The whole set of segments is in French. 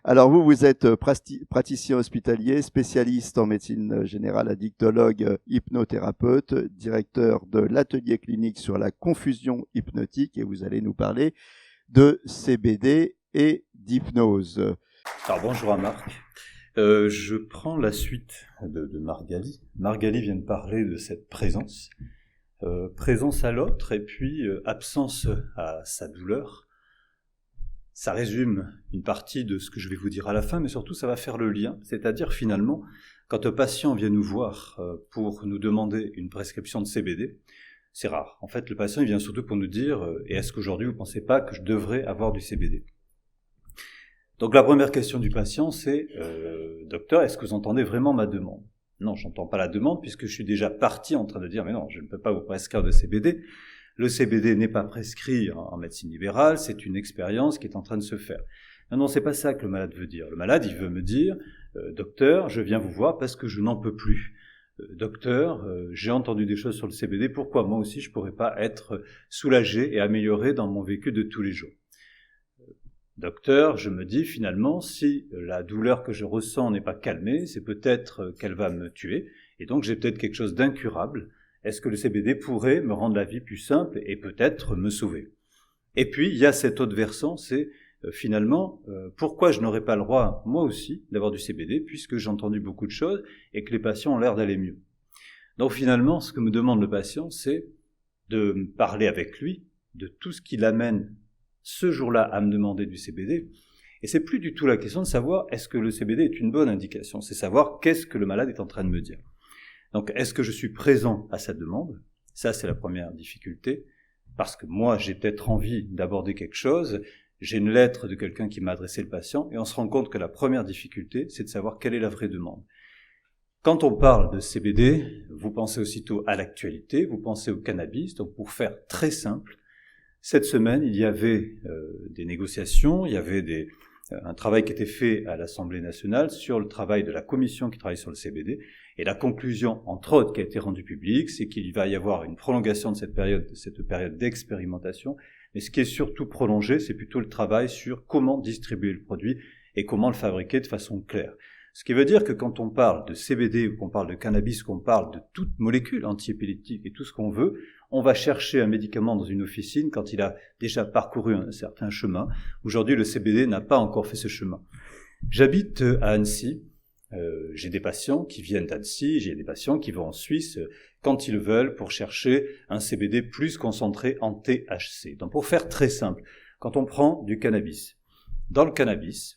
Alors vous êtes praticien hospitalier, spécialiste en médecine générale, addictologue, hypnothérapeute, directeur de l'atelier clinique sur la confusion hypnotique et vous allez nous parler de CBD et d'hypnose. Alors bonjour à Marc. Je prends la suite de Margali. Margali vient de parler de cette présence. Présence à l'autre et puis absence à sa douleur. Ça résume une partie de ce que je vais vous dire à la fin, mais surtout ça va faire le lien. C'est-à-dire finalement, quand un patient vient nous voir pour nous demander une prescription de CBD, c'est rare. En fait, le patient il vient surtout pour nous dire « est-ce qu'aujourd'hui vous ne pensez pas que je devrais avoir du CBD ?» Donc la première question du patient c'est « Docteur, est-ce que vous entendez vraiment ma demande ?» Non, je n'entends pas la demande puisque je suis déjà parti en train de dire « mais non, je ne peux pas vous prescrire de CBD ». Le CBD n'est pas prescrit en médecine libérale, c'est une expérience qui est en train de se faire. Non, c'est pas ça que le malade veut dire. Le malade, il veut me dire « Docteur, je viens vous voir parce que je n'en peux plus. Docteur, j'ai entendu des choses sur le CBD, pourquoi moi aussi je pourrais pas être soulagé et amélioré dans mon vécu de tous les jours ?» Docteur, je me dis finalement, si la douleur que je ressens n'est pas calmée, c'est peut-être qu'elle va me tuer, et donc j'ai peut-être quelque chose d'incurable. Est-ce que le CBD pourrait me rendre la vie plus simple et peut-être me sauver? Et puis, il y a cet autre versant, c'est finalement, pourquoi je n'aurais pas le droit, moi aussi, d'avoir du CBD, puisque j'ai entendu beaucoup de choses et que les patients ont l'air d'aller mieux. Donc finalement, ce que me demande le patient, c'est de me parler avec lui de tout ce qui l'amène ce jour-là à me demander du CBD. Et c'est plus du tout la question de savoir est-ce que le CBD est une bonne indication, c'est savoir qu'est-ce que le malade est en train de me dire. Donc, est-ce que je suis présent à sa demande? Ça, c'est la première difficulté, parce que moi, j'ai peut-être envie d'aborder quelque chose, j'ai une lettre de quelqu'un qui m'a adressé le patient, et on se rend compte que la première difficulté, c'est de savoir quelle est la vraie demande. Quand on parle de CBD, vous pensez aussitôt à l'actualité, vous pensez au cannabis, donc pour faire très simple, cette semaine, il y avait des négociations, il y avait un travail qui était fait à l'Assemblée nationale sur le travail de la commission qui travaille sur le CBD, et la conclusion, entre autres, qui a été rendue publique, c'est qu'il va y avoir une prolongation de cette période d'expérimentation, mais ce qui est surtout prolongé, c'est plutôt le travail sur comment distribuer le produit et comment le fabriquer de façon claire. Ce qui veut dire que quand on parle de CBD ou qu'on parle de cannabis, qu'on parle de toute molécule antiépileptique et tout ce qu'on veut, on va chercher un médicament dans une officine quand il a déjà parcouru un certain chemin. Aujourd'hui, le CBD n'a pas encore fait ce chemin. J'habite à Annecy. J'ai des patients qui viennent d'Annecy, j'ai des patients qui vont en Suisse quand ils veulent pour chercher un CBD plus concentré en THC. Donc pour faire très simple, quand on prend du cannabis, dans le cannabis,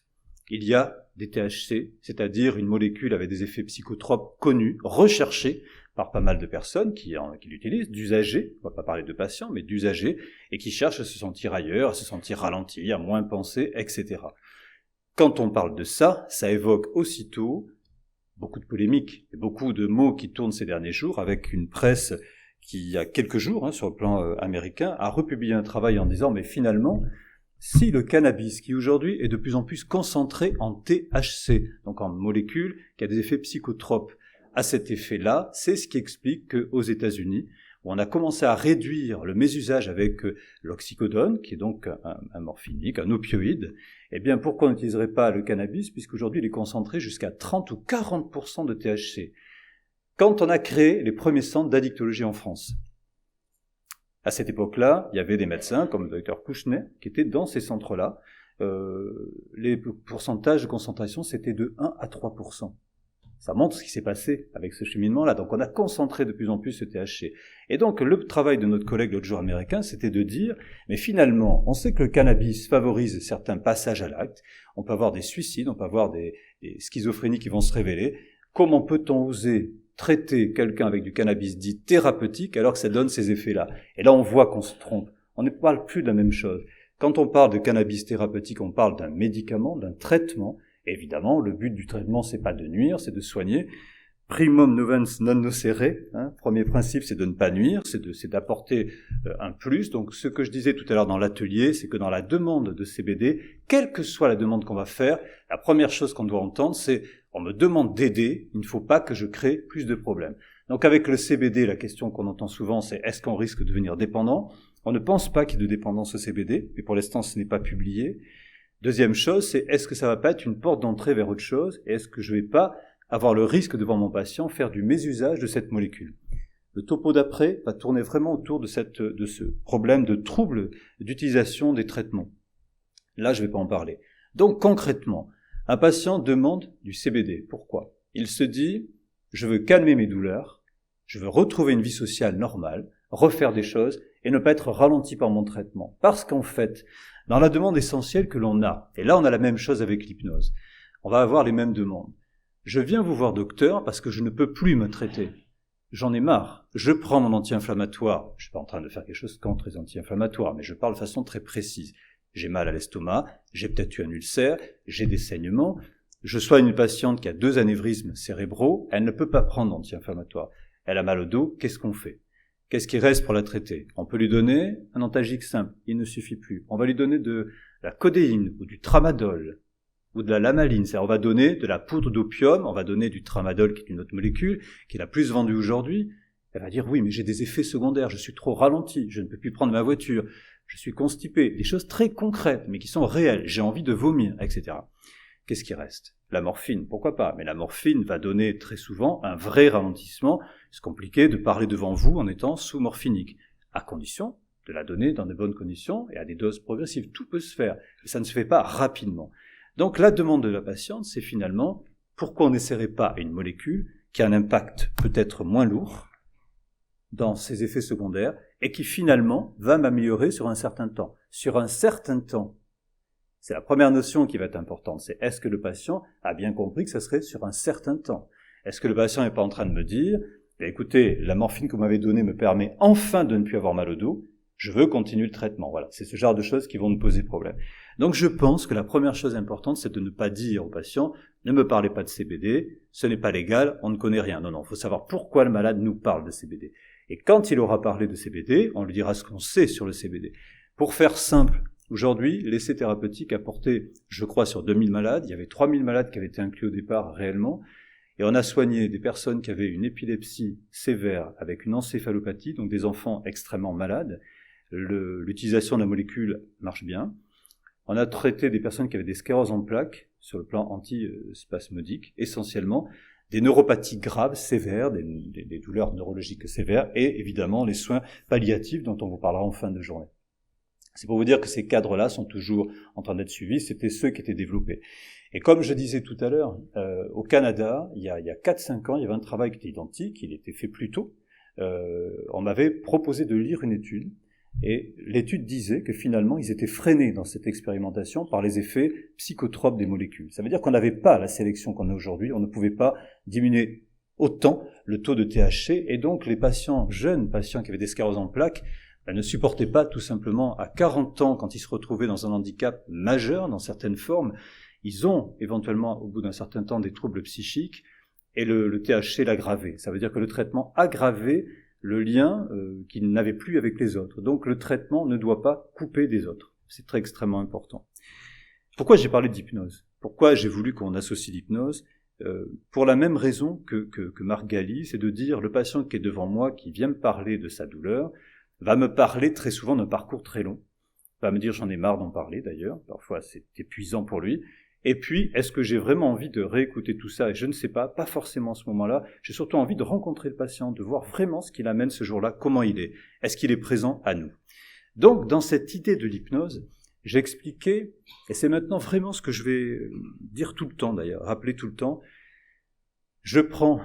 il y a des THC, c'est-à-dire une molécule avec des effets psychotropes connus, recherchés par pas mal de personnes qui l'utilisent, d'usagers, on va pas parler de patients, mais d'usagers, et qui cherchent à se sentir ailleurs, à se sentir ralenti, à moins penser, etc. Quand on parle de ça, ça évoque aussitôt beaucoup de polémiques, et beaucoup de mots qui tournent ces derniers jours, avec une presse qui, il y a quelques jours, sur le plan américain, a republié un travail en disant « mais finalement, si le cannabis, qui aujourd'hui est de plus en plus concentré en THC, donc en molécule qui a des effets psychotropes, à cet effet-là, c'est ce qui explique qu'aux États-Unis, où on a commencé à réduire le mésusage avec l'oxycodone, qui est donc un morphinique, un opioïde, eh bien pourquoi on n'utiliserait pas le cannabis, puisqu'aujourd'hui il est concentré jusqu'à 30 ou 40% de THC. Quand on a créé les premiers centres d'addictologie en France, à cette époque-là, il y avait des médecins comme le docteur Kouchner qui étaient dans ces centres-là. Les pourcentages de concentration, c'était de 1 à 3%. Ça montre ce qui s'est passé avec ce cheminement-là. Donc on a concentré de plus en plus ce THC. Et donc le travail de notre collègue l'autre jour américain, c'était de dire, mais finalement, on sait que le cannabis favorise certains passages à l'acte, on peut avoir des suicides, on peut avoir des schizophrénies qui vont se révéler. Comment peut-on oser traiter quelqu'un avec du cannabis dit thérapeutique alors que ça donne ces effets-là? Et là on voit qu'on se trompe. On ne parle plus de la même chose. Quand on parle de cannabis thérapeutique, on parle d'un médicament, d'un traitement. Évidemment, le but du traitement, c'est pas de nuire, c'est de soigner. Primum novens non nocere, premier principe, c'est de ne pas nuire, c'est d'apporter un plus. Donc, ce que je disais tout à l'heure dans l'atelier, c'est que dans la demande de CBD, quelle que soit la demande qu'on va faire, la première chose qu'on doit entendre, c'est on me demande d'aider, il ne faut pas que je crée plus de problèmes. Donc, avec le CBD, la question qu'on entend souvent, c'est est-ce qu'on risque de devenir dépendant? On ne pense pas qu'il y ait de dépendance au CBD, mais pour l'instant, ce n'est pas publié. Deuxième chose, c'est est-ce que ça va pas être une porte d'entrée vers autre chose et est-ce que je vais pas avoir le risque devant mon patient faire du mésusage de cette molécule. Le topo d'après va tourner vraiment autour de ce problème de trouble d'utilisation des traitements. Là, je ne vais pas en parler. Donc, concrètement, un patient demande du CBD. Pourquoi ? Il se dit, je veux calmer mes douleurs, je veux retrouver une vie sociale normale, refaire des choses et ne pas être ralenti par mon traitement. Parce qu'en fait, dans la demande essentielle que l'on a, et là on a la même chose avec l'hypnose, on va avoir les mêmes demandes. Je viens vous voir docteur parce que je ne peux plus me traiter. J'en ai marre. Je prends mon anti-inflammatoire. Je suis pas en train de faire quelque chose contre les anti-inflammatoires, mais je parle de façon très précise. J'ai mal à l'estomac, j'ai peut-être eu un ulcère, j'ai des saignements. Je soigne une patiente qui a 2 anévrismes cérébraux, elle ne peut pas prendre d'anti-inflammatoire. Elle a mal au dos, qu'est-ce qu'on fait ? Qu'est-ce qui reste pour la traiter ? On peut lui donner un antalgique simple, il ne suffit plus. On va lui donner de la codéine ou du tramadol ou de la lamaline, c'est-à-dire on va donner de la poudre d'opium, on va donner du tramadol qui est une autre molécule, qui est la plus vendue aujourd'hui. Elle va dire oui, mais j'ai des effets secondaires, je suis trop ralenti, je ne peux plus prendre ma voiture, je suis constipé, des choses très concrètes mais qui sont réelles, j'ai envie de vomir, etc. Qu'est-ce qui reste ? La morphine, pourquoi pas ? Mais la morphine va donner très souvent un vrai ralentissement. C'est compliqué de parler devant vous en étant sous morphinique, à condition de la donner dans de bonnes conditions et à des doses progressives. Tout peut se faire, mais ça ne se fait pas rapidement. Donc la demande de la patiente, c'est finalement pourquoi on n'essaierait pas une molécule qui a un impact peut-être moins lourd dans ses effets secondaires et qui finalement va m'améliorer sur un certain temps. Sur un certain temps. C'est la première notion qui va être importante, c'est est-ce que le patient a bien compris que ça serait sur un certain temps ? Est-ce que le patient n'est pas en train de me dire écoutez, la morphine que vous m'avez donnée me permet enfin de ne plus avoir mal au dos, je veux continuer le traitement. Voilà, c'est ce genre de choses qui vont nous poser problème. Donc je pense que la première chose importante, c'est de ne pas dire au patient ne me parlez pas de CBD, ce n'est pas légal, on ne connaît rien. Non, il faut savoir pourquoi le malade nous parle de CBD. Et quand il aura parlé de CBD, on lui dira ce qu'on sait sur le CBD. Pour faire simple, aujourd'hui, l'essai thérapeutique a porté, je crois, sur 2000 malades. Il y avait 3000 malades qui avaient été inclus au départ réellement. Et on a soigné des personnes qui avaient une épilepsie sévère avec une encéphalopathie, donc des enfants extrêmement malades. L'utilisation de la molécule marche bien. On a traité des personnes qui avaient des scléroses en plaques sur le plan antispasmodique, essentiellement des neuropathies graves, sévères, des douleurs neurologiques sévères, et évidemment les soins palliatifs dont on vous parlera en fin de journée. C'est pour vous dire que ces cadres-là sont toujours en train d'être suivis, c'était ceux qui étaient développés. Et comme je disais tout à l'heure, au Canada, il y a 4-5 ans, il y avait un travail qui était identique, il était fait plus tôt. On m'avait proposé de lire une étude, et l'étude disait que finalement, ils étaient freinés dans cette expérimentation par les effets psychotropes des molécules. Ça veut dire qu'on n'avait pas la sélection qu'on a aujourd'hui, on ne pouvait pas diminuer autant le taux de THC, et donc les patients, jeunes patients qui avaient des scléroses en plaques, ne supportaient pas tout simplement à 40 ans, quand ils se retrouvaient dans un handicap majeur, dans certaines formes, ils ont éventuellement, au bout d'un certain temps, des troubles psychiques, et le THC l'aggravait. Ça veut dire que le traitement aggravait le lien qu'ils n'avaient plus avec les autres. Donc le traitement ne doit pas couper des autres. C'est très extrêmement important. Pourquoi j'ai parlé d'hypnose ? Pourquoi j'ai voulu qu'on associe l'hypnose ? Pour la même raison que Marc Galli, c'est de dire le patient qui est devant moi, qui vient me parler de sa douleur, va me parler très souvent d'un parcours très long, va me dire j'en ai marre d'en parler d'ailleurs, parfois c'est épuisant pour lui, et puis est-ce que j'ai vraiment envie de réécouter tout ça ? Et je ne sais pas forcément à ce moment-là, j'ai surtout envie de rencontrer le patient, de voir vraiment ce qu'il amène ce jour-là, comment il est-ce qu'il est présent à nous ? Donc dans cette idée de l'hypnose, j'ai expliqué, et c'est maintenant vraiment ce que je vais dire tout le temps d'ailleurs, rappeler tout le temps, je prends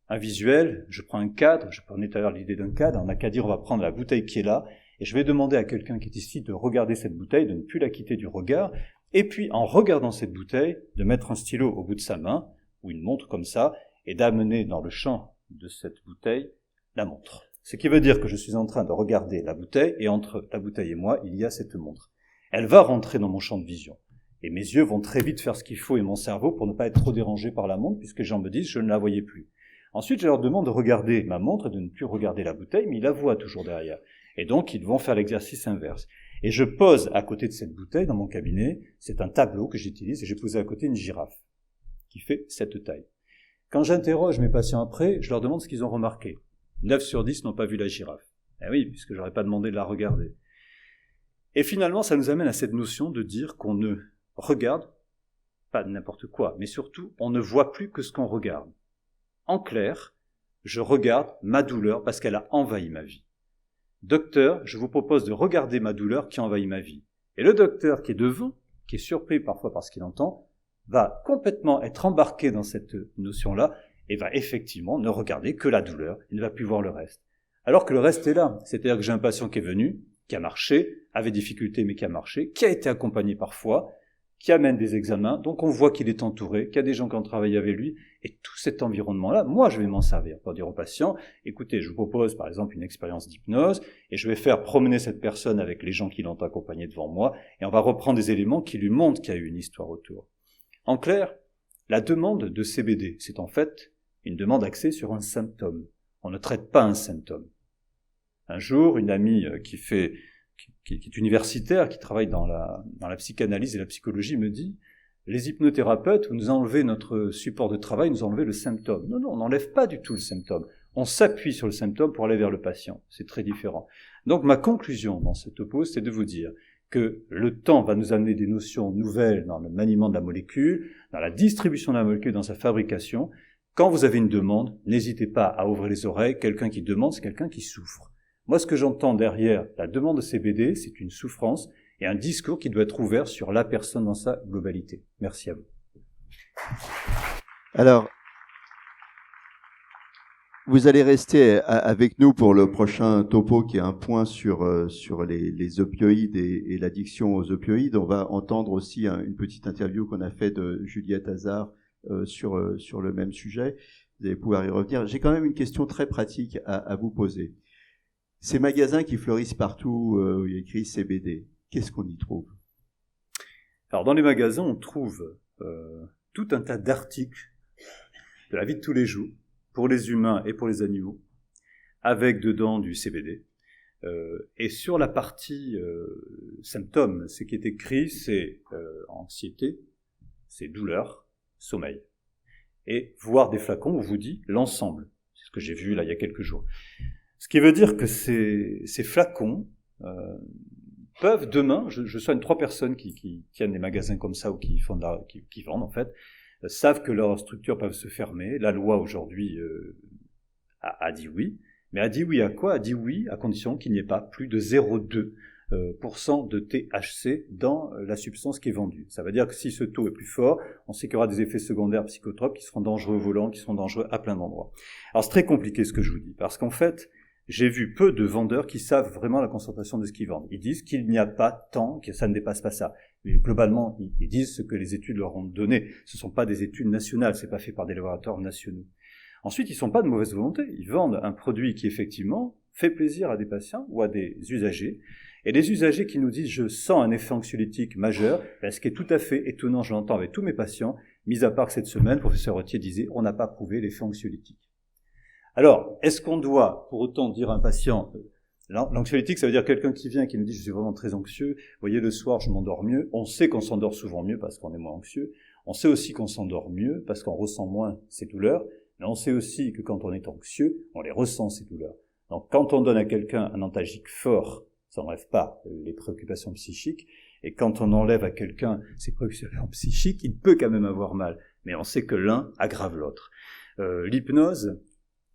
un visuel, je prends un cadre, je prenais tout à l'heure l'idée d'un cadre, on n'a qu'à dire on va prendre la bouteille qui est là, et je vais demander à quelqu'un qui est ici de regarder cette bouteille, de ne plus la quitter du regard, et puis en regardant cette bouteille, de mettre un stylo au bout de sa main, ou une montre comme ça, et d'amener dans le champ de cette bouteille la montre. Ce qui veut dire que je suis en train de regarder la bouteille, et entre la bouteille et moi, il y a cette montre. Elle va rentrer dans mon champ de vision. Et mes yeux vont très vite faire ce qu'il faut, et mon cerveau, pour ne pas être trop dérangé par la montre, puisque les gens me disent je ne la voyais plus. Ensuite, je leur demande de regarder ma montre et de ne plus regarder la bouteille, mais ils la voient toujours derrière. Et donc, ils vont faire l'exercice inverse. Et je pose à côté de cette bouteille, dans mon cabinet, c'est un tableau que j'utilise, et j'ai posé à côté une girafe, qui fait cette taille. Quand j'interroge mes patients après, je leur demande ce qu'ils ont remarqué. 9 sur 10 n'ont pas vu la girafe. Eh oui, puisque j'aurais pas demandé de la regarder. Et finalement, ça nous amène à cette notion de dire qu'on regarde, pas n'importe quoi, mais surtout, on ne voit plus que ce qu'on regarde. En clair, je regarde ma douleur parce qu'elle a envahi ma vie. Docteur, je vous propose de regarder ma douleur qui envahit ma vie. Et le docteur qui est devant, qui est surpris parfois par ce qu'il entend, va complètement être embarqué dans cette notion-là et va effectivement ne regarder que la douleur, il ne va plus voir le reste. Alors que le reste est là, c'est-à-dire que j'ai un patient qui est venu, qui a marché, avait des difficultés mais qui a marché, qui a été accompagné parfois, qui amène des examens, donc on voit qu'il est entouré, qu'il y a des gens qui ont travaillé avec lui, et tout cet environnement-là, moi je vais m'en servir pour dire au patient, écoutez, je vous propose par exemple une expérience d'hypnose, et je vais faire promener cette personne avec les gens qui l'ont accompagné devant moi, et on va reprendre des éléments qui lui montrent qu'il y a eu une histoire autour. En clair, la demande de CBD, c'est en fait une demande axée sur un symptôme. On ne traite pas un symptôme. Un jour, une amie qui est universitaire, qui travaille dans la psychanalyse et la psychologie, me dit « Les hypnothérapeutes, vous nous enlevez notre support de travail, nous enlevez le symptôme. » Non, on n'enlève pas du tout le symptôme. On s'appuie sur le symptôme pour aller vers le patient. C'est très différent. Donc ma conclusion dans cette pause, c'est de vous dire que le temps va nous amener des notions nouvelles dans le maniement de la molécule, dans la distribution de la molécule, dans sa fabrication. Quand vous avez une demande, n'hésitez pas à ouvrir les oreilles. Quelqu'un qui demande, c'est quelqu'un qui souffre. Moi, ce que j'entends derrière la demande de CBD, c'est une souffrance et un discours qui doit être ouvert sur la personne dans sa globalité. Merci à vous. Alors, vous allez rester avec nous pour le prochain topo qui est un point sur les opioïdes et l'addiction aux opioïdes. On va entendre aussi une petite interview qu'on a fait de Juliette Hazard sur le même sujet. Vous allez pouvoir y revenir. J'ai quand même une question très pratique à vous poser. Ces magasins qui fleurissent partout, où il y a écrit CBD, qu'est-ce qu'on y trouve? Alors dans les magasins, on trouve tout un tas d'articles de la vie de tous les jours, pour les humains et pour les animaux, avec dedans du CBD. Et sur la partie symptômes, ce qui est écrit, c'est anxiété, c'est douleur, sommeil. Et voir des flacons, on vous dit l'ensemble. C'est ce que j'ai vu là il y a quelques jours. Ce qui veut dire que ces flacons peuvent demain, je soigne 3 personnes qui tiennent des magasins comme ça ou qui vendent en fait, savent que leurs structures peuvent se fermer. La loi aujourd'hui a dit oui, mais a dit oui à quoi? A dit oui à condition qu'il n'y ait pas plus de 0,2% de THC dans la substance qui est vendue. Ça veut dire que si ce taux est plus fort, on sait qu'il y aura des effets secondaires psychotropes qui seront dangereux au volant, qui seront dangereux à plein d'endroits. Alors c'est très compliqué ce que je vous dis, parce qu'en fait, j'ai vu peu de vendeurs qui savent vraiment la concentration de ce qu'ils vendent. Ils disent qu'il n'y a pas tant, que ça ne dépasse pas ça. Mais globalement, ils disent ce que les études leur ont donné. Ce ne sont pas des études nationales, c'est pas fait par des laboratoires nationaux. Ensuite, ils ne sont pas de mauvaise volonté. Ils vendent un produit qui, effectivement, fait plaisir à des patients ou à des usagers. Et les usagers qui nous disent « je sens un effet anxiolytique majeur », ce qui est tout à fait étonnant, je l'entends avec tous mes patients, mis à part que cette semaine, le professeur Rottier disait « on n'a pas prouvé l'effet anxiolytique ». Alors, est-ce qu'on doit pour autant dire à un patient, l'anxiolytique, ça veut dire quelqu'un qui vient et qui nous dit « je suis vraiment très anxieux, vous voyez, le soir, je m'endors mieux ». On sait qu'on s'endort souvent mieux parce qu'on est moins anxieux. On sait aussi qu'on s'endort mieux parce qu'on ressent moins ces douleurs. Mais on sait aussi que quand on est anxieux, on les ressent, ces douleurs. Donc, quand on donne à quelqu'un un antalgique fort, ça n'enlève pas les préoccupations psychiques. Et quand on enlève à quelqu'un ses préoccupations psychiques, il peut quand même avoir mal. Mais on sait que l'un aggrave l'autre. L'hypnose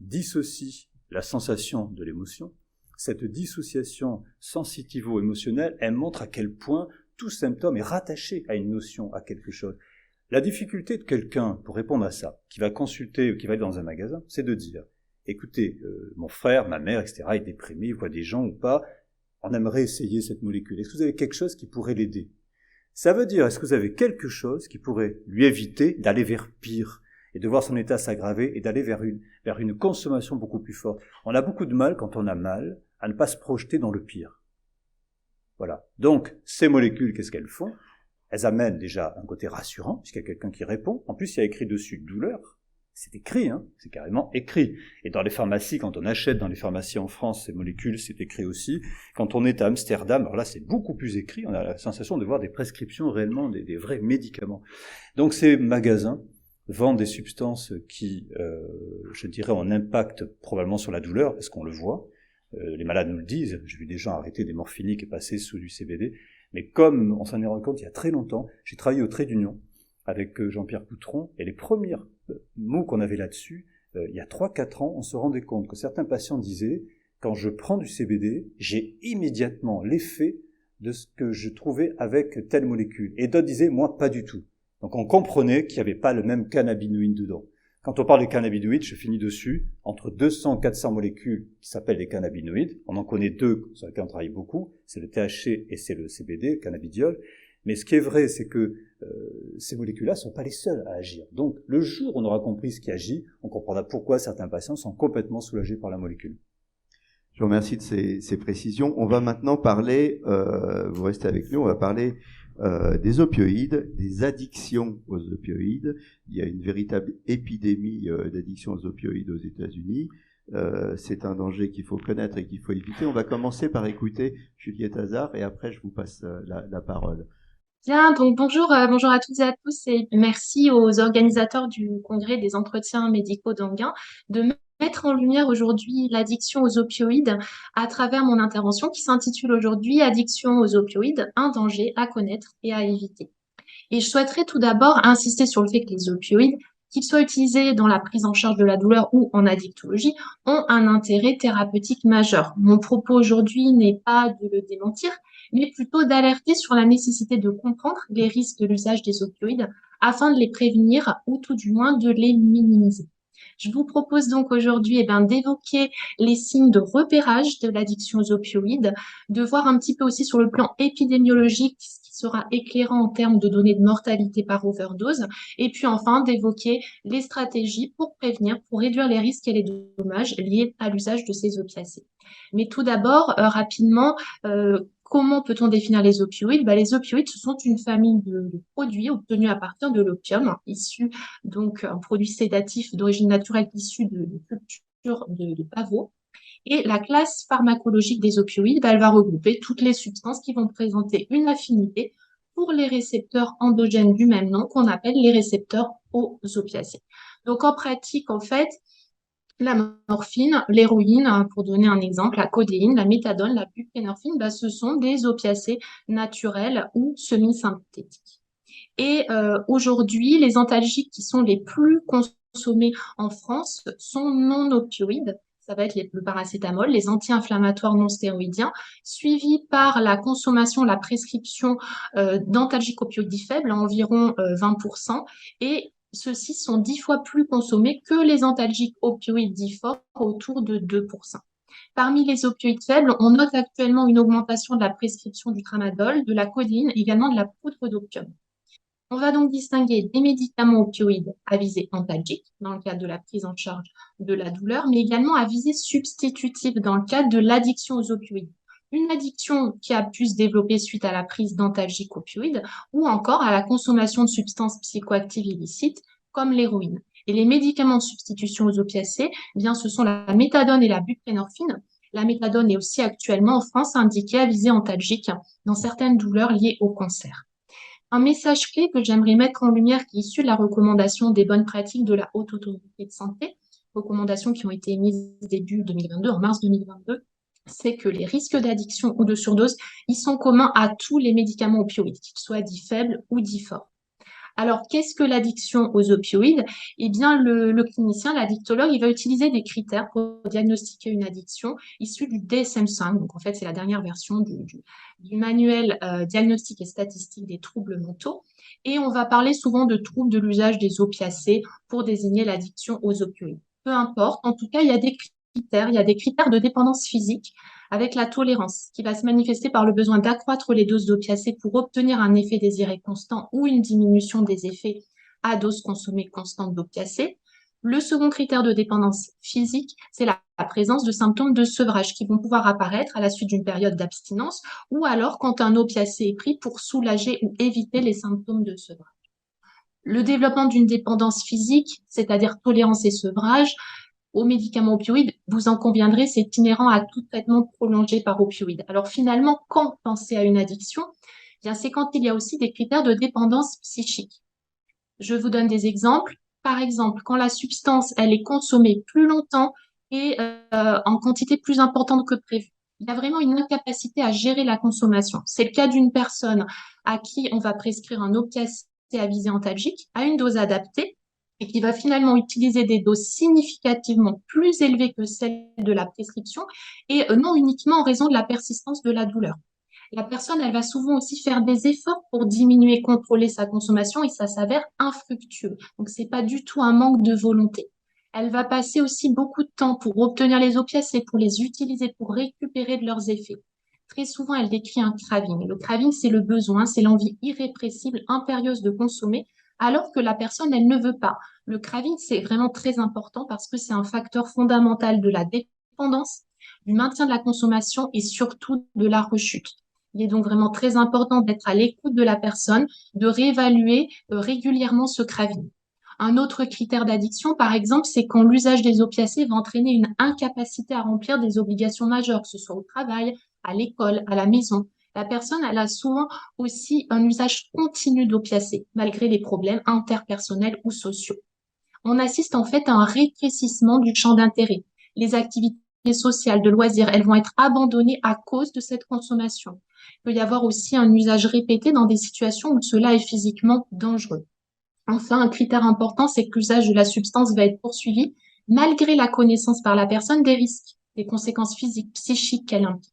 dissocie la sensation de l'émotion. Cette dissociation sensitivo-émotionnelle, elle montre à quel point tout symptôme est rattaché à une notion, à quelque chose. La difficulté de quelqu'un, pour répondre à ça, qui va consulter ou qui va aller dans un magasin, c'est de dire « écoutez, mon frère, ma mère, etc. est déprimé, il voit des gens ou pas, on aimerait essayer cette molécule. Est-ce que vous avez quelque chose qui pourrait l'aider ?» Ça veut dire, est-ce que vous avez quelque chose qui pourrait lui éviter d'aller vers pire et de voir son état s'aggraver et d'aller vers une consommation beaucoup plus forte. On a beaucoup de mal, quand on a mal, à ne pas se projeter dans le pire. Voilà. Donc, ces molécules, qu'est-ce qu'elles font? Elles amènent déjà un côté rassurant, puisqu'il y a quelqu'un qui répond. En plus, il y a écrit dessus « douleur ». C'est écrit, c'est carrément écrit. Et dans les pharmacies, quand on achète dans les pharmacies en France ces molécules, c'est écrit aussi. Quand on est à Amsterdam, alors là, c'est beaucoup plus écrit. On a la sensation de voir des prescriptions réellement, des vrais médicaments. Donc, ces magasins vendent des substances qui, je dirais, ont un impact probablement sur la douleur, parce qu'on le voit. Les malades nous le disent. J'ai vu des gens arrêter des morphiniques et passer sous du CBD. Mais comme on s'en est rendu compte il y a très longtemps, j'ai travaillé au Trait d'Union avec Jean-Pierre Coutron, et les premiers mots qu'on avait là-dessus, il y a 3-4 ans, on se rendait compte que certains patients disaient « quand je prends du CBD, j'ai immédiatement l'effet de ce que je trouvais avec telle molécule ». Et d'autres disaient « moi, pas du tout ». Donc on comprenait qu'il n'y avait pas le même cannabinoïde dedans. Quand on parle des cannabinoïdes, je finis dessus, entre 200 et 400 molécules qui s'appellent les cannabinoïdes, on en connaît deux sur lesquels on travaille beaucoup, c'est le THC et c'est le CBD, le cannabidiol. Mais ce qui est vrai, c'est que ces molécules-là ne sont pas les seules à agir. Donc, le jour où on aura compris ce qui agit, on comprendra pourquoi certains patients sont complètement soulagés par la molécule. Je vous remercie de ces précisions. On va maintenant parler, vous restez avec nous, on va parler des opioïdes, des addictions aux opioïdes. Il y a une véritable épidémie d'addiction aux opioïdes aux États-Unis. C'est un danger qu'il faut connaître et qu'il faut éviter. On va commencer par écouter Juliette Hazard et après je vous passe la parole. Bien, donc bonjour à toutes et à tous et merci aux organisateurs du Congrès des entretiens médicaux d'Anguin de mettre en lumière aujourd'hui l'addiction aux opioïdes à travers mon intervention qui s'intitule aujourd'hui Addiction aux opioïdes, un danger à connaître et à éviter. Et je souhaiterais tout d'abord insister sur le fait que les opioïdes, qu'ils soient utilisés dans la prise en charge de la douleur ou en addictologie, ont un intérêt thérapeutique majeur. Mon propos aujourd'hui n'est pas de le démentir, mais plutôt d'alerter sur la nécessité de comprendre les risques de l'usage des opioïdes afin de les prévenir ou tout du moins de les minimiser. Je vous propose donc aujourd'hui d'évoquer les signes de repérage de l'addiction aux opioïdes, de voir un petit peu aussi sur le plan épidémiologique ce qui sera éclairant en termes de données de mortalité par overdose, et puis enfin d'évoquer les stratégies pour prévenir, pour réduire les risques et les dommages liés à l'usage de ces opiacés. Mais tout d'abord, rapidement, comment peut-on définir les opioïdes? Les opioïdes, ce sont une famille de produits obtenus à partir de l'opium, issu donc un produit sédatif d'origine naturelle issu de culture de pavots. Et la classe pharmacologique des opioïdes, elle va regrouper toutes les substances qui vont présenter une affinité pour les récepteurs endogènes du même nom qu'on appelle les récepteurs aux opiacés. Donc en pratique, en fait, la morphine, l'héroïne, pour donner un exemple, la codéine, la méthadone, la buprenorphine, ce sont des opiacés naturels ou semi-synthétiques. Et aujourd'hui, les antalgiques qui sont les plus consommés en France sont non opioïdes. Ça va être le paracétamol, les anti-inflammatoires non stéroïdiens, suivis par la consommation, la prescription d'antalgiques opioïdes faibles à environ 20%. Et ceux-ci sont 10 fois plus consommés que les antalgiques opioïdes dits forts, autour de 2%. Parmi les opioïdes faibles, on note actuellement une augmentation de la prescription du tramadol, de la codéine, également de la poudre d'opium. On va donc distinguer des médicaments opioïdes à visée antalgique, dans le cadre de la prise en charge de la douleur, mais également à visée substitutive, dans le cadre de l'addiction aux opioïdes. Une addiction qui a pu se développer suite à la prise d'antalgiques opioïdes ou encore à la consommation de substances psychoactives illicites, comme l'héroïne. Et les médicaments de substitution aux opiacés, ce sont la méthadone et la buprenorphine. La méthadone est aussi actuellement en France indiquée à visée antalgique dans certaines douleurs liées au cancer. Un message clé que j'aimerais mettre en lumière qui est issu de la recommandation des bonnes pratiques de la Haute Autorité de Santé, recommandations qui ont été émises début 2022, en mars 2022, c'est que les risques d'addiction ou de surdose, ils sont communs à tous les médicaments opioïdes, qu'ils soient dits faibles ou dits forts. Alors, qu'est-ce que l'addiction aux opioïdes? Le clinicien, l'addictologue, il va utiliser des critères pour diagnostiquer une addiction issus du DSM-5. Donc, en fait, c'est la dernière version du manuel diagnostic et statistique des troubles mentaux. Et on va parler souvent de troubles de l'usage des opiacés pour désigner l'addiction aux opioïdes. Peu importe, en tout cas, il y a des critères de dépendance physique avec la tolérance, qui va se manifester par le besoin d'accroître les doses d'opiacés pour obtenir un effet désiré constant ou une diminution des effets à dose consommée constante d'opiacés. Le second critère de dépendance physique, c'est la présence de symptômes de sevrage qui vont pouvoir apparaître à la suite d'une période d'abstinence ou alors quand un opiacé est pris pour soulager ou éviter les symptômes de sevrage. Le développement d'une dépendance physique, c'est-à-dire tolérance et sevrage, aux médicaments opioïdes, vous en conviendrez, c'est inhérent à tout traitement prolongé par opioïdes. Alors finalement, quand penser à une addiction? C'est quand il y a aussi des critères de dépendance psychique. Je vous donne des exemples. Par exemple, quand la substance, elle est consommée plus longtemps et en quantité plus importante que prévu. il y a vraiment une incapacité à gérer la consommation. C'est le cas d'une personne à qui on va prescrire un opiacé à visée antalgique à une dose adaptée et qui va finalement utiliser des doses significativement plus élevées que celles de la prescription et non uniquement en raison de la persistance de la douleur. La personne, elle va souvent aussi faire des efforts pour diminuer, contrôler sa consommation et ça s'avère infructueux. Donc, c'est pas du tout un manque de volonté. Elle va passer aussi beaucoup de temps pour obtenir les opiacés, pour les utiliser, pour récupérer de leurs effets. Très souvent, elle décrit un craving. Le craving, c'est le besoin, c'est l'envie irrépressible, impérieuse de consommer, alors que la personne, elle ne veut pas. Le craving, c'est vraiment très important parce que c'est un facteur fondamental de la dépendance, du maintien de la consommation et surtout de la rechute. Il est donc vraiment très important d'être à l'écoute de la personne, de réévaluer régulièrement ce craving. Un autre critère d'addiction, par exemple, c'est quand l'usage des opiacés va entraîner une incapacité à remplir des obligations majeures, que ce soit au travail, à l'école, à la maison. La personne, elle a souvent aussi un usage continu d'opiacés, malgré les problèmes interpersonnels ou sociaux. On assiste en fait à un rétrécissement du champ d'intérêt. Les activités sociales, de loisirs, elles vont être abandonnées à cause de cette consommation. Il peut y avoir aussi un usage répété dans des situations où cela est physiquement dangereux. Enfin, un critère important, c'est que l'usage de la substance va être poursuivi malgré la connaissance par la personne des risques, des conséquences physiques, psychiques qu'elle implique.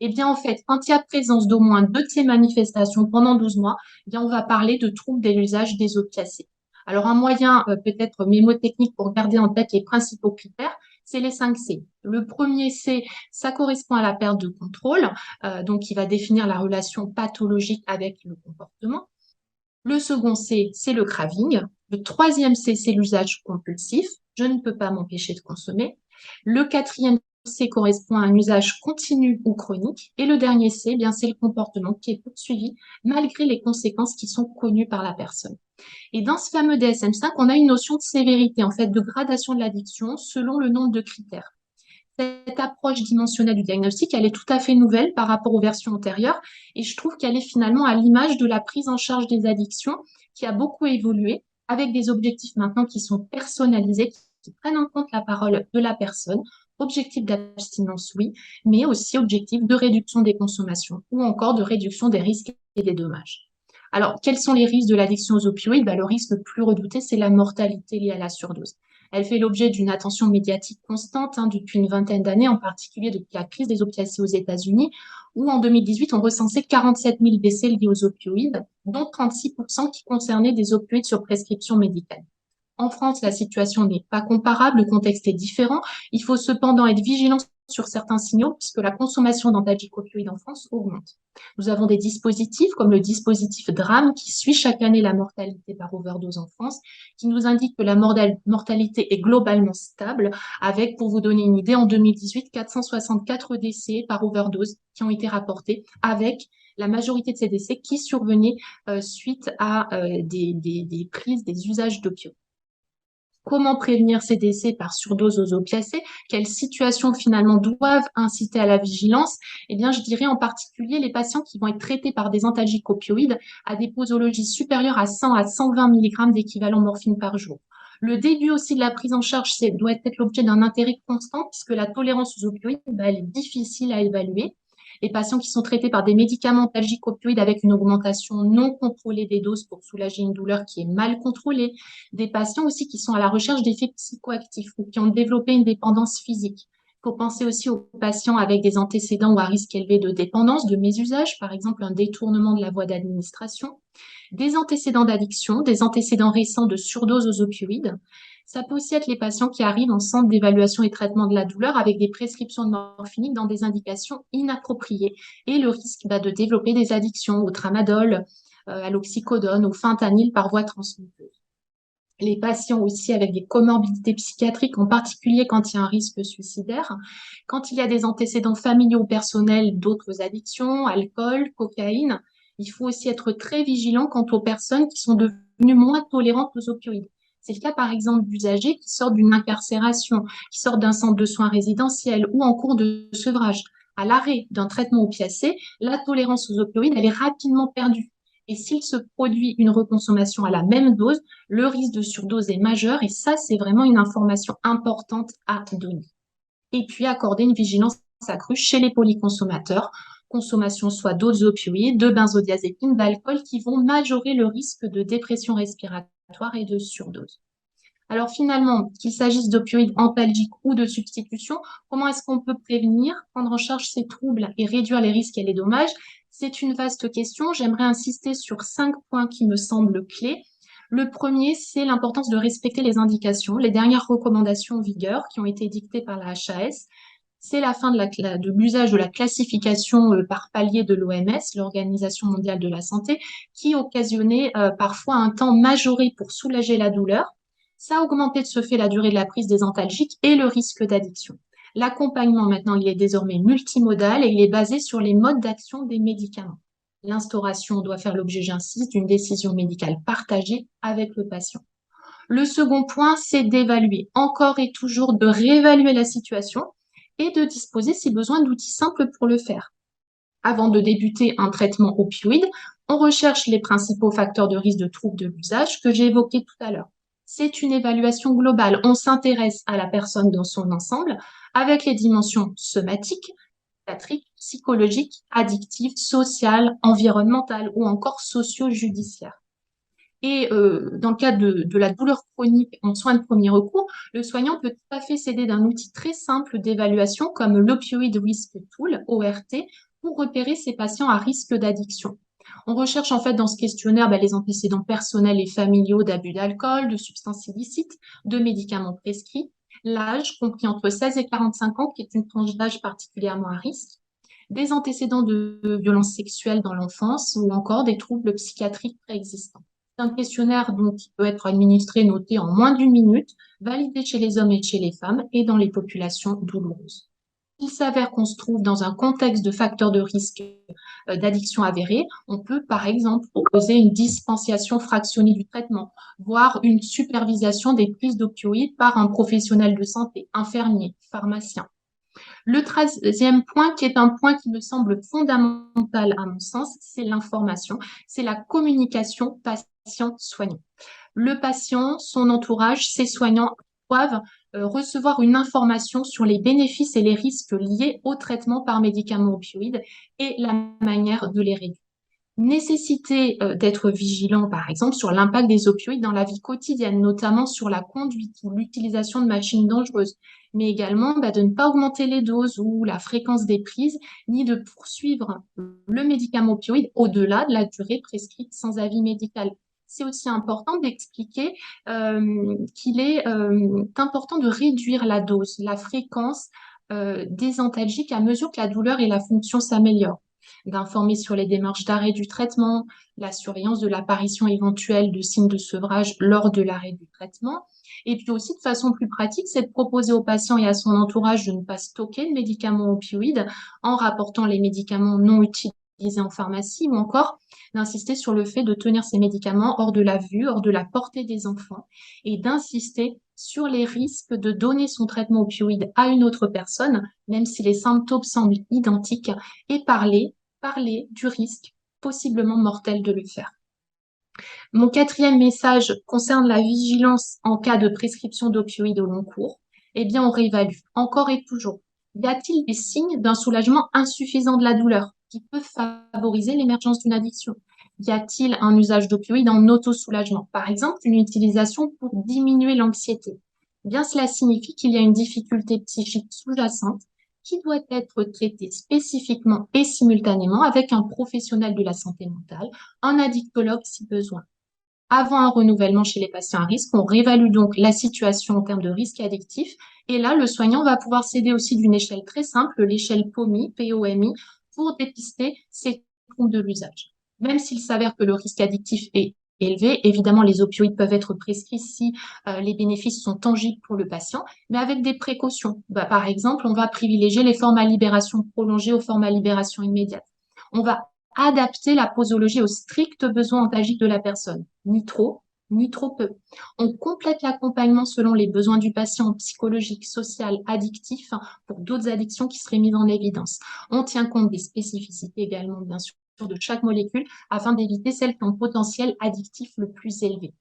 Eh bien, en fait, quand il y a présence d'au moins 2 de ces manifestations pendant 12 mois, eh bien, on va parler de troubles de l'usage des opiacés. Alors, un moyen peut-être mémotechnique pour garder en tête les principaux critères, c'est les 5 C. Le premier C, ça correspond à la perte de contrôle, donc qui va définir la relation pathologique avec le comportement. Le second C, c'est le craving. Le troisième C, c'est l'usage compulsif. Je ne peux pas m'empêcher de consommer. Le quatrième C correspond à un usage continu ou chronique. Et le dernier C, eh bien, c'est le comportement qui est poursuivi malgré les conséquences qui sont connues par la personne. Et dans ce fameux DSM-5, on a une notion de sévérité, en fait, de gradation de l'addiction selon le nombre de critères. Cette approche dimensionnelle du diagnostic, elle est tout à fait nouvelle par rapport aux versions antérieures et je trouve qu'elle est finalement à l'image de la prise en charge des addictions qui a beaucoup évolué avec des objectifs maintenant qui sont personnalisés, qui prennent en compte la parole de la personne, objectifs d'abstinence, oui, mais aussi objectifs de réduction des consommations ou encore de réduction des risques et des dommages. Alors, quels sont les risques de l'addiction aux opioïdes? Le risque le plus redouté, c'est la mortalité liée à la surdose. Elle fait l'objet d'une attention médiatique constante depuis une vingtaine d'années, en particulier depuis la crise des opiacés aux États-Unis, où en 2018, on recensait 47 000 décès liés aux opioïdes, dont 36% qui concernaient des opioïdes sur prescription médicale. En France, la situation n'est pas comparable, le contexte est différent. Il faut cependant être vigilant sur certains signaux puisque la consommation d'antalgiques opioïdes en France augmente. Nous avons des dispositifs comme le dispositif DRAM qui suit chaque année la mortalité par overdose en France, qui nous indique que la mortalité est globalement stable avec, pour vous donner une idée, en 2018, 464 décès par overdose qui ont été rapportés avec la majorité de ces décès qui survenaient suite à des prises, des usages d'opioïdes. Comment prévenir ces décès par surdose aux opiacés? Quelles situations finalement doivent inciter à la vigilance? Eh bien, je dirais en particulier les patients qui vont être traités par des antalgiques opioïdes à des posologies supérieures à 100 à 120 mg d'équivalent morphine par jour. Le début aussi de la prise en charge doit être l'objet d'un intérêt constant puisque la tolérance aux opioïdes, elle est difficile à évaluer. Les patients qui sont traités par des médicaments antalgiques opioïdes avec une augmentation non contrôlée des doses pour soulager une douleur qui est mal contrôlée, des patients aussi qui sont à la recherche d'effets psychoactifs ou qui ont développé une dépendance physique. Il faut penser aussi aux patients avec des antécédents ou à risque élevé de dépendance, de mésusage, par exemple un détournement de la voie d'administration, des antécédents d'addiction, des antécédents récents de surdose aux opioïdes. Ça peut aussi être les patients qui arrivent en centre d'évaluation et traitement de la douleur avec des prescriptions de morphinique dans des indications inappropriées et le risque de développer des addictions au tramadol, à l'oxycodone, au fentanyl par voie transmuqueuse. Les patients aussi avec des comorbidités psychiatriques, en particulier quand il y a un risque suicidaire, quand il y a des antécédents familiaux ou personnels d'autres addictions, alcool, cocaïne. Il faut aussi être très vigilant quant aux personnes qui sont devenues moins tolérantes aux opioïdes. C'est le cas, par exemple, d'usagers qui sortent d'une incarcération, qui sortent d'un centre de soins résidentiel ou en cours de sevrage. À l'arrêt d'un traitement opiacé, la tolérance aux opioïdes, elle est rapidement perdue. Et s'il se produit une reconsommation à la même dose, le risque de surdose est majeur et ça, c'est vraiment une information importante à donner. Et puis, accorder une vigilance accrue chez les polyconsommateurs, consommation soit d'autres opioïdes, de benzodiazépines, d'alcool qui vont majorer le risque de dépression respiratoire et de surdose. Alors finalement, qu'il s'agisse d'opioïdes antalgiques ou de substitution, comment est-ce qu'on peut prévenir, prendre en charge ces troubles et réduire les risques et les dommages? C'est une vaste question. J'aimerais insister sur 5 points qui me semblent clés. Le premier, c'est l'importance de respecter les indications, les dernières recommandations en vigueur qui ont été dictées par la HAS. C'est la fin de l'usage de la classification par palier de l'OMS, l'Organisation mondiale de la santé, qui occasionnait parfois un temps majoré pour soulager la douleur. Ça a augmenté de ce fait la durée de la prise des antalgiques et le risque d'addiction. L'accompagnement, maintenant, il est désormais multimodal et il est basé sur les modes d'action des médicaments. L'instauration doit faire l'objet, j'insiste, d'une décision médicale partagée avec le patient. Le second point, c'est d'évaluer, encore et toujours de réévaluer la situation et de disposer, si besoin, d'outils simples pour le faire. Avant de débuter un traitement opioïde, on recherche les principaux facteurs de risque de troubles de l'usage que j'ai évoqués tout à l'heure. C'est une évaluation globale. On s'intéresse à la personne dans son ensemble avec les dimensions somatiques, psychologiques, addictives, sociales, environnementales ou encore socio-judiciaires. Et dans le cas de la douleur chronique en soins de premier recours, le soignant peut tout à fait s'aider d'un outil très simple d'évaluation comme l'Opioid Risk Tool, ORT, pour repérer ces patients à risque d'addiction. On recherche en fait dans ce questionnaire les antécédents personnels et familiaux d'abus d'alcool, de substances illicites, de médicaments prescrits, l'âge compris entre 16 et 45 ans, qui est une tranche d'âge particulièrement à risque, des antécédents de violences sexuelles dans l'enfance ou encore des troubles psychiatriques préexistants. C'est un questionnaire donc, qui peut être administré, noté en moins d'1 minute, validé chez les hommes et chez les femmes et dans les populations douloureuses. Il s'avère qu'on se trouve dans un contexte de facteurs de risque d'addiction avérés. On peut, par exemple, proposer une dispensation fractionnée du traitement, voire une supervision des prises d'opioïdes par un professionnel de santé, infirmier, pharmacien. Le 13e point, qui est un point qui me semble fondamental à mon sens, c'est l'information, c'est la communication patient-soignant. Le patient, son entourage, ses soignants doivent recevoir une information sur les bénéfices et les risques liés au traitement par médicaments opioïdes et la manière de les réduire. Nécessité d'être vigilant, par exemple, sur l'impact des opioïdes dans la vie quotidienne, notamment sur la conduite ou l'utilisation de machines dangereuses, mais également de ne pas augmenter les doses ou la fréquence des prises, ni de poursuivre le médicament opioïde au-delà de la durée prescrite sans avis médical. C'est aussi important d'expliquer qu'il est important de réduire la dose, la fréquence des antalgiques à mesure que la douleur et la fonction s'améliorent, d'informer sur les démarches d'arrêt du traitement, la surveillance de l'apparition éventuelle de signes de sevrage lors de l'arrêt du traitement. Et puis aussi, de façon plus pratique, c'est de proposer au patient et à son entourage de ne pas stocker de médicaments opioïdes en rapportant les médicaments non utilisés en pharmacie ou encore d'insister sur le fait de tenir ces médicaments hors de la vue, hors de la portée des enfants et d'insister sur les risques de donner son traitement opioïde à une autre personne, même si les symptômes semblent identiques, et parler du risque possiblement mortel de le faire. Mon 4e message concerne la vigilance en cas de prescription d'opioïdes au long cours. Eh bien, on réévalue encore et toujours. Y a-t-il des signes d'un soulagement insuffisant de la douleur qui peut favoriser l'émergence d'une addiction? Y a-t-il un usage d'opioïdes en auto-soulagement? Par exemple, une utilisation pour diminuer l'anxiété. Eh bien, cela signifie qu'il y a une difficulté psychique sous-jacente qui doit être traitée spécifiquement et simultanément avec un professionnel de la santé mentale, un addictologue si besoin. Avant un renouvellement chez les patients à risque, on réévalue donc la situation en termes de risque addictif. Et là, le soignant va pouvoir s'aider aussi d'une échelle très simple, l'échelle POMI, POMI, pour dépister ces troubles de l'usage. Même s'il s'avère que le risque addictif est élevé, évidemment, les opioïdes peuvent être prescrits si les bénéfices sont tangibles pour le patient, mais avec des précautions. Par exemple, on va privilégier les formes à libération prolongée aux formes à libération immédiate. On va adapter la posologie aux stricts besoins antalgiques de la personne, ni trop peu. On complète l'accompagnement selon les besoins du patient psychologique, social, addictif, pour d'autres addictions qui seraient mises en évidence. On tient compte des spécificités également, bien sûr, de chaque molécule afin d'éviter celles qui ont potentiel addictif le plus élevé.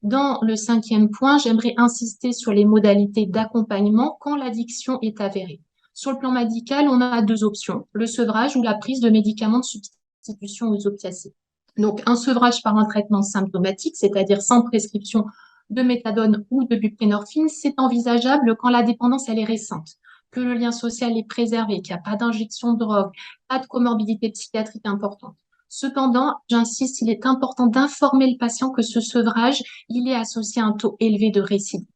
Dans le 5e point, j'aimerais insister sur les modalités d'accompagnement quand l'addiction est avérée. Sur le plan médical, on a deux options, le sevrage ou la prise de médicaments de substitution aux opiacés. Donc, un sevrage par un traitement symptomatique, c'est-à-dire sans prescription de méthadone ou de buprenorphine, c'est envisageable quand la dépendance elle est récente, que le lien social est préservé, qu'il n'y a pas d'injection de drogue, pas de comorbidité psychiatrique importante. Cependant, j'insiste, il est important d'informer le patient que ce sevrage, il est associé à un taux élevé de récidive.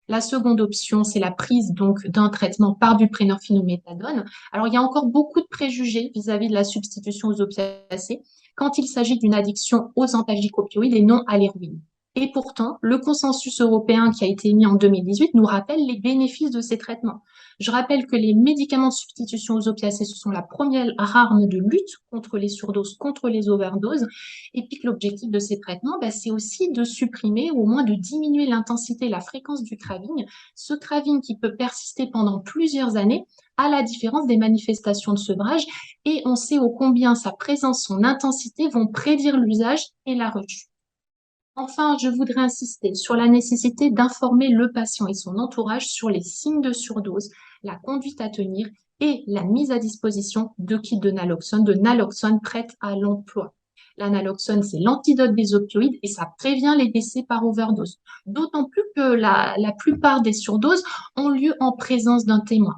La seconde option, c'est la prise donc d'un traitement par buprenorphine ou méthadone. Alors, il y a encore beaucoup de préjugés vis-à-vis de la substitution aux opiacés quand il s'agit d'une addiction aux antalgiques opioïdes et non à l'héroïne. Et pourtant, le consensus européen qui a été émis en 2018 nous rappelle les bénéfices de ces traitements. Je rappelle que les médicaments de substitution aux opiacés, ce sont la première arme de lutte contre les surdoses, contre les overdoses, et puis que l'objectif de ces traitements, c'est aussi de supprimer ou au moins de diminuer l'intensité et la fréquence du craving, ce craving qui peut persister pendant plusieurs années, à la différence des manifestations de sevrage, et on sait ô combien sa présence, son intensité vont prédire l'usage et la rechute. Enfin, je voudrais insister sur la nécessité d'informer le patient et son entourage sur les signes de surdose, la conduite à tenir et la mise à disposition de kits de naloxone prêts à l'emploi. La naloxone, c'est l'antidote des opioïdes et ça prévient les décès par overdose. D'autant plus que la plupart des surdoses ont lieu en présence d'un témoin.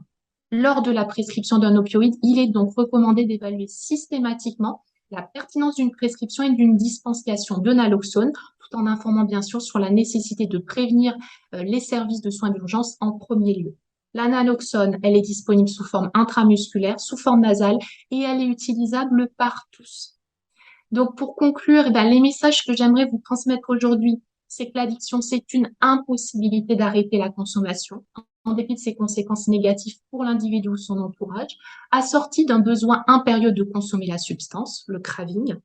Lors de la prescription d'un opioïde, il est donc recommandé d'évaluer systématiquement la pertinence d'une prescription et d'une dispensation de naloxone, tout en informant bien sûr sur la nécessité de prévenir les services de soins d'urgence en premier lieu. La naloxone, elle est disponible sous forme intramusculaire, sous forme nasale et elle est utilisable par tous. Donc pour conclure, les messages que j'aimerais vous transmettre aujourd'hui, c'est que l'addiction, c'est une impossibilité d'arrêter la consommation, en dépit de ses conséquences négatives pour l'individu ou son entourage, assorti d'un besoin impérieux de consommer la substance, le craving.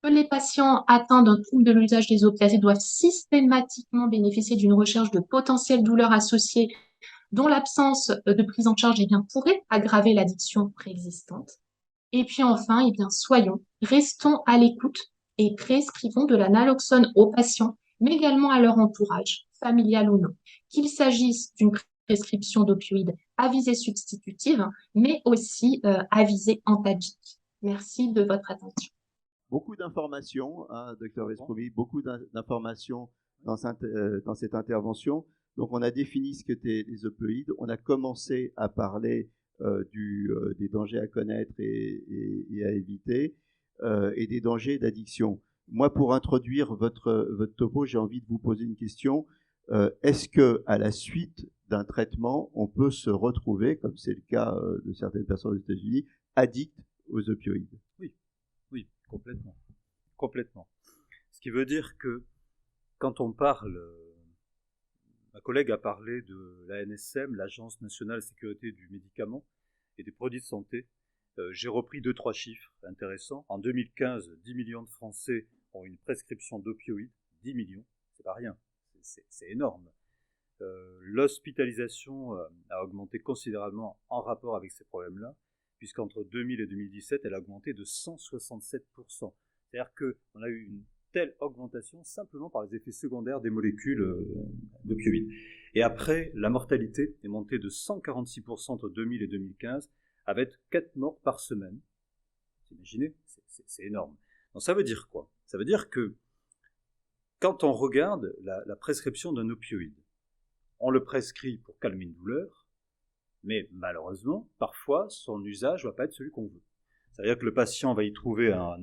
Que les patients atteints d'un trouble de l'usage des opiacés doivent systématiquement bénéficier d'une recherche de potentielles douleurs associées, dont l'absence de prise en charge pourrait aggraver l'addiction préexistante. Et puis enfin, restons à l'écoute et prescrivons de la naloxone aux patients, mais également à leur entourage, familial ou non, qu'il s'agisse d'une prescription d'opioïdes à visée substitutive, mais aussi à visée antalgique. Merci de votre attention. Beaucoup d'informations, hein, Dr. Espromi, beaucoup d'informations dans cette intervention. Donc, on a défini ce qu'étaient les opioïdes. On a commencé à parler des dangers à connaître et à éviter, et des dangers d'addiction. Moi, pour introduire votre topo, j'ai envie de vous poser une question. Est-ce que, à la suite d'un traitement, on peut se retrouver, comme c'est le cas de certaines personnes aux États-Unis, addictes aux opioïdes? Oui, complètement. Ce qui veut dire que quand on parle, ma collègue a parlé de l'ANSM, l'Agence nationale de sécurité du médicament et des produits de santé. J'ai repris 2-3 chiffres intéressants. En 2015, 10 millions de Français ont une prescription d'opioïdes. 10 millions, c'est pas rien, c'est énorme. L'hospitalisation a augmenté considérablement en rapport avec ces problèmes-là, puisqu'entre 2000 et 2017, elle a augmenté de 167%. C'est-à-dire qu'on a eu une telle augmentation simplement par les effets secondaires des molécules d'opioïdes. Et après, la mortalité est montée de 146% entre 2000 et 2015, avec 4 morts par semaine. Vous imaginez ? C'est énorme. Donc ça veut dire quoi ? Ça veut dire que quand on regarde la prescription d'un opioïde, on le prescrit pour calmer une douleur, mais malheureusement, parfois, son usage ne va pas être celui qu'on veut. Ça veut dire que le patient va y trouver un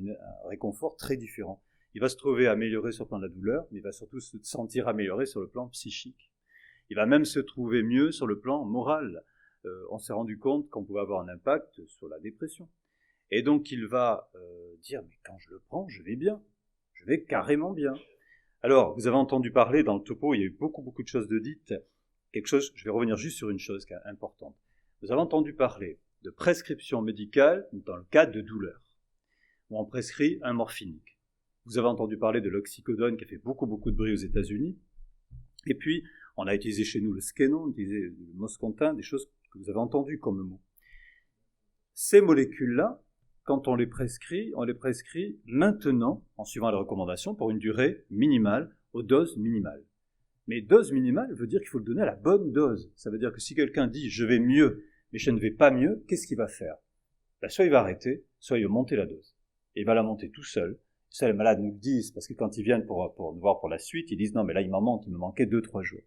réconfort très différent. Il va se trouver amélioré sur le plan de la douleur, mais il va surtout se sentir amélioré sur le plan psychique. Il va même se trouver mieux sur le plan moral. On s'est rendu compte qu'on pouvait avoir un impact sur la dépression. Et donc il va dire, mais quand je le prends, je vais bien. Je vais carrément bien. Alors, vous avez entendu parler dans le topo, il y a eu beaucoup de choses de dites. Je vais revenir juste sur une chose qui est importante. Vous avez entendu parler de prescription médicale dans le cas de douleur, où on prescrit un morphinique. Vous avez entendu parler de l'oxycodone qui a fait beaucoup de bruit aux États-Unis. Et puis, on a utilisé chez nous le Skenon, on utilisait le Moscontin, des choses que vous avez entendues comme mot. Ces molécules-là, quand on les prescrit maintenant, en suivant les recommandations, pour une durée minimale, aux doses minimales. Mais dose minimale veut dire qu'il faut le donner à la bonne dose. Ça veut dire que si quelqu'un dit « je vais mieux », mais je ne vais pas mieux, qu'est-ce qu'il va faire? Soit il va arrêter, soit il va monter la dose. Et il va la monter tout seul. Ça, les malades nous le disent, parce que quand ils viennent pour nous voir pour la suite, ils disent non, mais là, il me manquait 2-3 jours.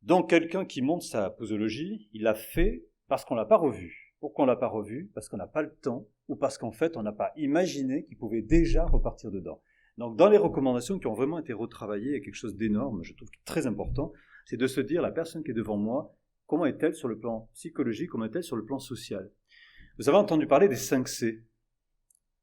Donc, quelqu'un qui monte sa posologie, il l'a fait parce qu'on l'a pas revu. Pourquoi on l'a pas revu? Parce qu'on n'a pas le temps, ou parce qu'en fait, on n'a pas imaginé qu'il pouvait déjà repartir dedans. Donc, dans les recommandations qui ont vraiment été retravaillées, il y a quelque chose d'énorme, je trouve très important, c'est de se dire, la personne qui est devant moi, comment est-elle sur le plan psychologique, comment est-elle sur le plan social? Vous avez entendu parler des 5 C.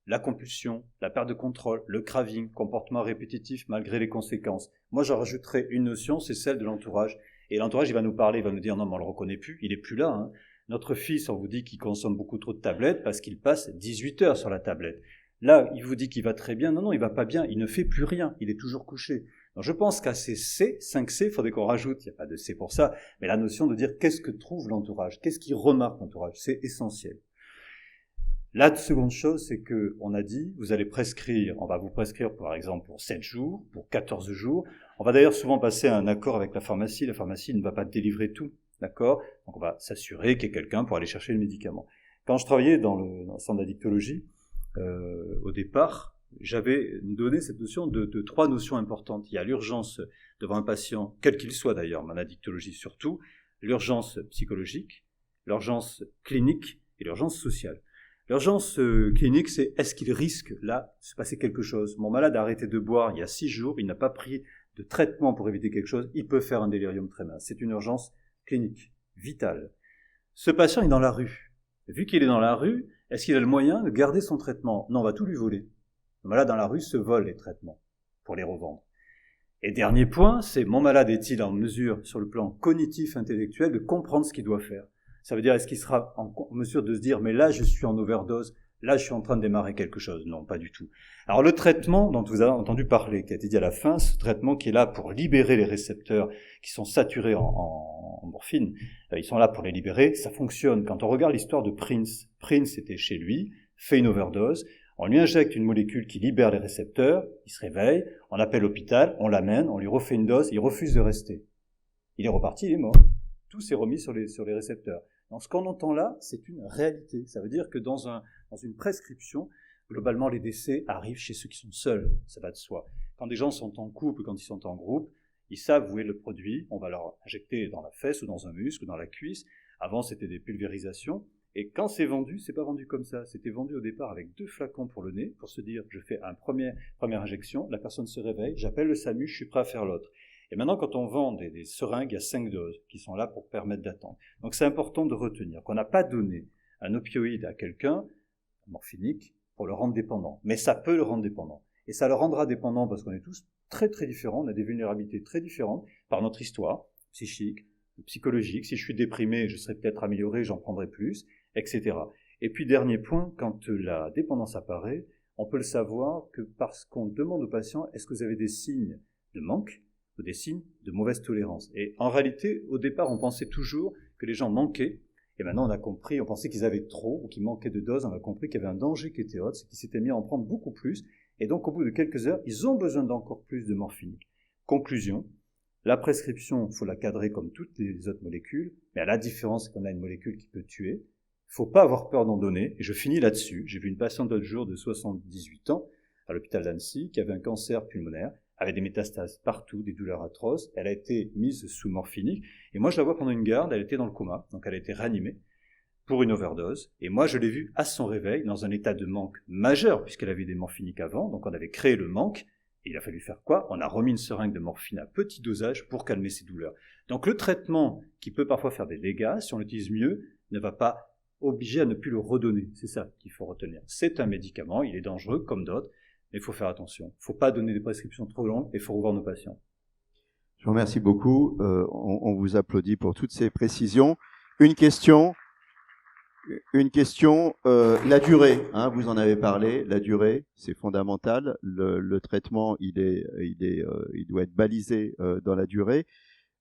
La compulsion, la perte de contrôle, le craving, comportement répétitif malgré les conséquences. Moi, j'en rajouterais une notion, c'est celle de l'entourage. Et l'entourage, il va nous parler, il va nous dire, non, mais on le reconnaît plus, il est plus là. Hein. Notre fils, on vous dit qu'il consomme beaucoup trop de tablettes parce qu'il passe 18 heures sur la tablette. Là, il vous dit qu'il va très bien. Non, il va pas bien, il ne fait plus rien, il est toujours couché. Donc, je pense qu'à ces C, 5 C, il faudrait qu'on rajoute, il n'y a pas de C pour ça, mais la notion de dire qu'est-ce que trouve l'entourage, qu'est-ce qui remarque l'entourage, c'est essentiel. La seconde chose, c'est que on a dit, vous allez prescrire, on va vous prescrire par exemple pour 7 jours, pour 14 jours. On va d'ailleurs souvent passer à un accord avec la pharmacie ne va pas délivrer tout, d'accord? Donc on va s'assurer qu'il y ait quelqu'un pour aller chercher le médicament. Quand je travaillais dans le centre d'addictologie, au départ, j'avais donné cette notion de 3 notions importantes. Il y a l'urgence devant un patient, quel qu'il soit d'ailleurs, mais en addictologie surtout, l'urgence psychologique, l'urgence clinique et l'urgence sociale. L'urgence clinique, c'est est-ce qu'il risque, là, de se passer quelque chose? Mon malade a arrêté de boire il y a 6 jours, il n'a pas pris de traitement pour éviter quelque chose, il peut faire un délirium tremens. C'est une urgence clinique, vitale. Ce patient est dans la rue. Vu qu'il est dans la rue, est-ce qu'il a le moyen de garder son traitement? Non, on va tout lui voler. Le malade dans la rue se vole les traitements pour les revendre. Et dernier point, c'est mon malade est-il en mesure, sur le plan cognitif, intellectuel, de comprendre ce qu'il doit faire? Ça veut dire, est-ce qu'il sera en mesure de se dire, mais là, je suis en overdose, là, je suis en train de démarrer quelque chose? Non, pas du tout. Alors, le traitement dont vous avez entendu parler, qui a été dit à la fin, ce traitement qui est là pour libérer les récepteurs qui sont saturés en morphine, ils sont là pour les libérer, ça fonctionne. Quand on regarde l'histoire de Prince, Prince était chez lui, fait une overdose, on lui injecte une molécule qui libère les récepteurs, il se réveille, on appelle l'hôpital, on l'amène, on lui refait une dose, il refuse de rester. Il est reparti, il est mort. Tout s'est remis sur les récepteurs. Donc, ce qu'on entend là, c'est une réalité. Ça veut dire que dans une prescription, globalement, les décès arrivent chez ceux qui sont seuls. Ça va de soi. Quand des gens sont en couple, quand ils sont en groupe, ils savent où est le produit. On va leur injecter dans la fesse ou dans un muscle ou dans la cuisse. Avant, c'était des pulvérisations. Et quand c'est vendu, c'est pas vendu comme ça. C'était vendu au départ avec 2 flacons pour le nez, pour se dire, je fais première injection, la personne se réveille, j'appelle le SAMU, je suis prêt à faire l'autre. Et maintenant, quand on vend des seringues, il y a 5 doses qui sont là pour permettre d'attendre. Donc, c'est important de retenir qu'on n'a pas donné un opioïde à quelqu'un, morphinique, pour le rendre dépendant. Mais ça peut le rendre dépendant. Et ça le rendra dépendant parce qu'on est tous très très différents, on a des vulnérabilités très différentes par notre histoire psychique, psychologique. Si je suis déprimé, je serai peut-être amélioré, j'en prendrai plus, etc. Et puis, dernier point, quand la dépendance apparaît, on peut le savoir que parce qu'on demande aux patients, est-ce que vous avez des signes de manque ou des signes de mauvaise tolérance. Et en réalité, au départ, on pensait toujours que les gens manquaient, et maintenant on a compris, on pensait qu'ils avaient trop, ou qu'ils manquaient de doses, on a compris qu'il y avait un danger qui était haut, c'est qu'ils s'étaient mis à en prendre beaucoup plus, et donc au bout de quelques heures, ils ont besoin d'encore plus de morphine. Conclusion, la prescription, il faut la cadrer comme toutes les autres molécules, mais à la différence, c'est qu'on a une molécule qui peut tuer, il ne faut pas avoir peur d'en donner, et je finis là-dessus. J'ai vu une patiente l'autre jour de 78 ans, à l'hôpital d'Annecy, qui avait un cancer pulmonaire, avait des métastases partout, des douleurs atroces. Elle a été mise sous morphinique. Et moi, je la vois pendant une garde, elle était dans le coma, donc elle a été réanimée pour une overdose. Et moi, je l'ai vue à son réveil, dans un état de manque majeur, puisqu'elle avait des morphiniques avant. Donc on avait créé le manque. Et il a fallu faire quoi? On a remis une seringue de morphine à petit dosage pour calmer ses douleurs. Donc le traitement, qui peut parfois faire des dégâts, si on l'utilise mieux, ne va pas obliger à ne plus le redonner. C'est ça qu'il faut retenir. C'est un médicament, il est dangereux comme d'autres. Mais il faut faire attention. Il ne faut pas donner des prescriptions trop longues et il faut revoir nos patients. Je vous remercie beaucoup. On vous applaudit pour toutes ces précisions. Une question, la durée. Hein, vous en avez parlé. La durée, c'est fondamental. Le traitement, il doit être balisé dans la durée.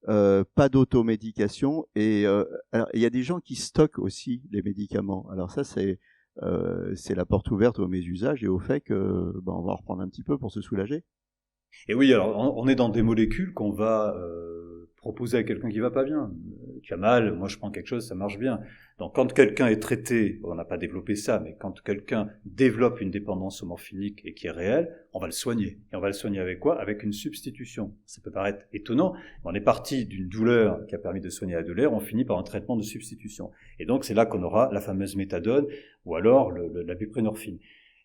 Pas d'automédication. Et alors, il y a des gens qui stockent aussi les médicaments. Alors ça, c'est la porte ouverte au mésusage et au fait que on va en reprendre un petit peu pour se soulager. Et oui, alors on est dans des molécules qu'on va proposer à quelqu'un qui va pas bien. tu as mal, moi je prends quelque chose, ça marche bien. Donc quand quelqu'un est traité, on n'a pas développé ça, mais quand quelqu'un développe une dépendance au morphinique et qui est réelle, on va le soigner. Et on va le soigner avec quoi? Avec une substitution. Ça peut paraître étonnant, mais on est parti d'une douleur qui a permis de soigner la douleur, on finit par un traitement de substitution. Et donc c'est là qu'on aura la fameuse méthadone ou alors la buprenorphine.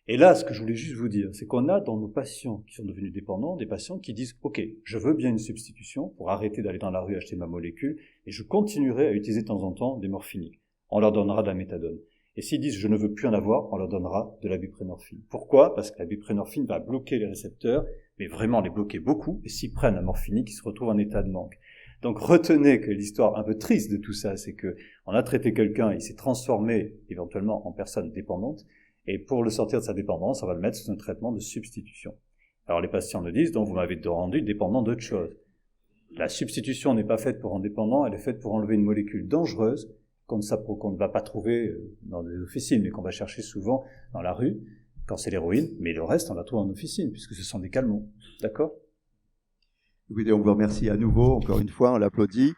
Et là, ce que je voulais juste vous dire, c'est qu'on a dans nos patients qui sont devenus dépendants, des patients qui disent « Ok, je veux bien une substitution pour arrêter d'aller dans la rue acheter ma molécule et je continuerai à utiliser de temps en temps des morphiniques. » On leur donnera de la méthadone. Et s'ils disent « Je ne veux plus en avoir », on leur donnera de la buprenorphine. Pourquoi? Parce que la buprenorphine va bloquer les récepteurs, mais vraiment les bloquer beaucoup, et s'ils prennent un morphinique, ils se retrouvent en état de manque. Donc retenez que l'histoire un peu triste de tout ça, c'est que on a traité quelqu'un, il s'est transformé éventuellement en personne dépendante, et pour le sortir de sa dépendance, on va le mettre sous un traitement de substitution. Alors les patients nous disent, donc vous m'avez rendu dépendant d'autre chose. La substitution n'est pas faite pour rendre dépendant, elle est faite pour enlever une molécule dangereuse qu'on ne va pas trouver dans des officines, mais qu'on va chercher souvent dans la rue, quand c'est l'héroïne, mais le reste on la trouve en officine, puisque ce sont des calmants. D'accord? Écoutez, on vous remercie à nouveau, encore une fois, on l'applaudit.